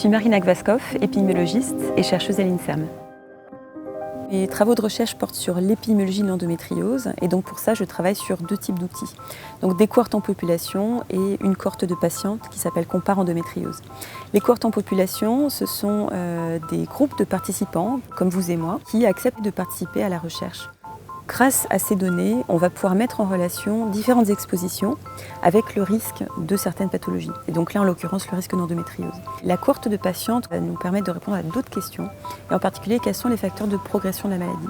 suis Marina Gvaskov, épidémiologiste et chercheuse à l'INSERM. Mes travaux de recherche portent sur l'épidémiologie de l'endométriose et donc pour ça je travaille sur deux types d'outils. Donc des cohortes en population et une cohorte de patientes qui s'appelle Compare Endométriose. Les cohortes en population, ce sont des groupes de participants, comme vous et moi, qui acceptent de participer à la recherche. Grâce à ces données, on va pouvoir mettre en relation différentes expositions avec le risque de certaines pathologies. Et donc là, en l'occurrence, le risque d'endométriose. La cohorte de patientes va nous permettre de répondre à d'autres questions, et en particulier, quels sont les facteurs de progression de la maladie.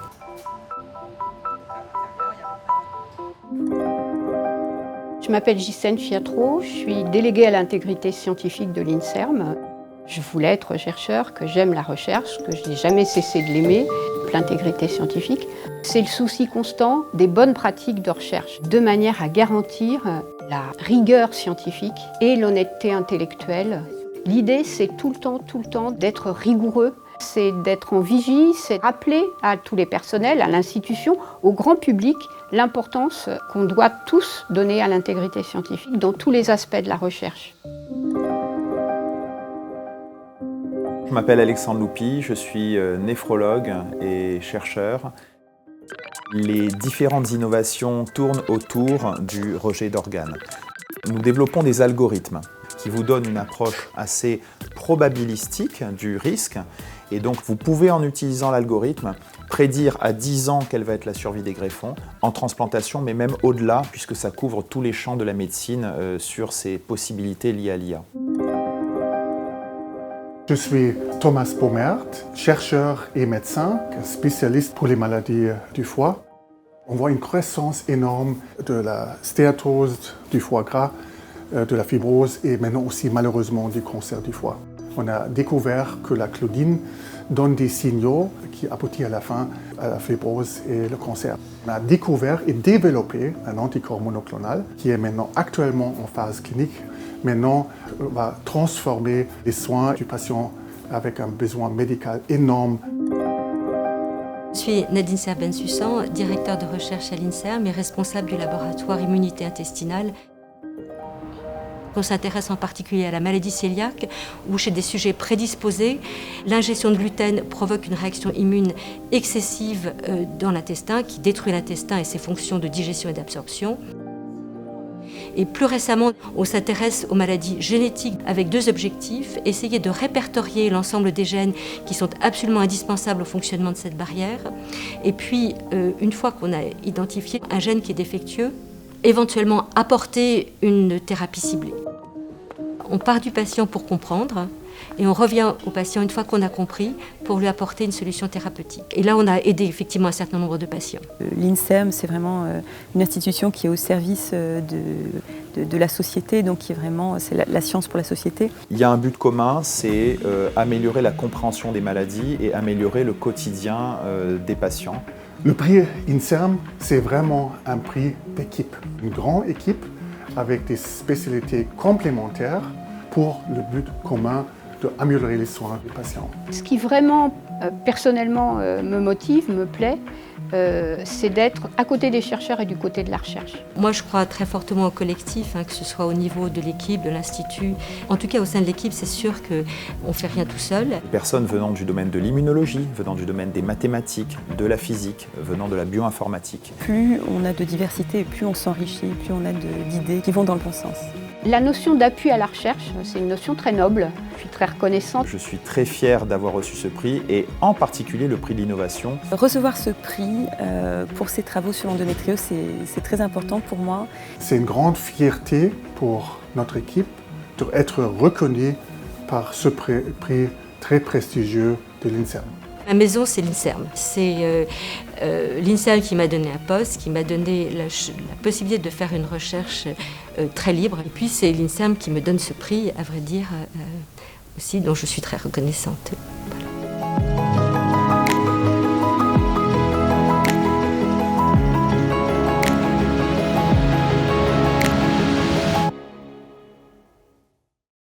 Je m'appelle Ghislaine Fiatro, je suis déléguée à l'intégrité scientifique de l'INSERM. Je voulais être chercheur, que j'aime la recherche, que je n'ai jamais cessé de l'aimer, l'intégrité scientifique. C'est le souci constant des bonnes pratiques de recherche, de manière à garantir la rigueur scientifique et l'honnêteté intellectuelle. L'idée, c'est tout le temps d'être rigoureux, c'est d'être en vigie, c'est de rappeler à tous les personnels, à l'institution, au grand public, l'importance qu'on doit tous donner à l'intégrité scientifique dans tous les aspects de la recherche. Je m'appelle Alexandre Loupi, je suis néphrologue et chercheur. Les différentes innovations tournent autour du rejet d'organes. Nous développons des algorithmes qui vous donnent une approche assez probabilistique du risque. Et donc vous pouvez, en utilisant l'algorithme, prédire à 10 ans quelle va être la survie des greffons en transplantation, mais même au-delà, puisque ça couvre tous les champs de la médecine sur ces possibilités liées à l'IA. Je suis Thomas Baumert, chercheur et médecin, spécialiste pour les maladies du foie. On voit une croissance énorme de la stéatose du foie gras, de la fibrose et maintenant aussi malheureusement du cancer du foie. On a découvert que la claudine donne des signaux qui aboutissent à la fin à la fibrose et le cancer. On a découvert et développé un anticorps monoclonal qui est maintenant actuellement en phase clinique. Maintenant, on va transformer les soins du patient avec un besoin médical énorme. Je suis Nadine Serben-Sussan, directeur de recherche à l'INSERM et responsable du laboratoire immunité intestinale. On s'intéresse en particulier à la maladie cœliaque, où chez des sujets prédisposés, l'ingestion de gluten provoque une réaction immune excessive dans l'intestin, qui détruit l'intestin et ses fonctions de digestion et d'absorption. Et plus récemment, on s'intéresse aux maladies génétiques avec deux objectifs, essayer de répertorier l'ensemble des gènes qui sont absolument indispensables au fonctionnement de cette barrière. Et puis, une fois qu'on a identifié un gène qui est défectueux, éventuellement apporter une thérapie ciblée. On part du patient pour comprendre et on revient au patient une fois qu'on a compris pour lui apporter une solution thérapeutique. Et là, on a aidé effectivement un certain nombre de patients. L'INSERM, c'est vraiment une institution qui est au service de la société, donc qui est vraiment la science pour la société. Il y a un but commun, c'est améliorer la compréhension des maladies et améliorer le quotidien des patients. Le prix INSERM, c'est vraiment un prix d'équipe. Une grande équipe avec des spécialités complémentaires pour le but commun d'améliorer les soins des patients. Ce qui vraiment, personnellement, me motive, me plaît, c'est d'être à côté des chercheurs et du côté de la recherche. Moi, je crois très fortement au collectif, que ce soit au niveau de l'équipe, de l'institut. En tout cas, au sein de l'équipe, c'est sûr qu'on ne fait rien tout seul. Les personnes venant du domaine de l'immunologie, venant du domaine des mathématiques, de la physique, venant de la bioinformatique. Plus on a de diversité, plus on s'enrichit, plus on a d'idées qui vont dans le bon sens. La notion d'appui à la recherche, c'est une notion très noble. Je suis très reconnaissante. Je suis très fier d'avoir reçu ce prix et en particulier le prix de l'innovation. Recevoir ce prix pour ces travaux sur l'endométriose, c'est très important pour moi. C'est une grande fierté pour notre équipe d'être reconnue par ce prix très prestigieux de l'INSERM. Ma maison, c'est l'INSERM. C'est l'INSERM qui m'a donné un poste, qui m'a donné la possibilité de faire une recherche très libre. Et puis, c'est l'INSERM qui me donne ce prix, à vrai dire, aussi, dont je suis très reconnaissante.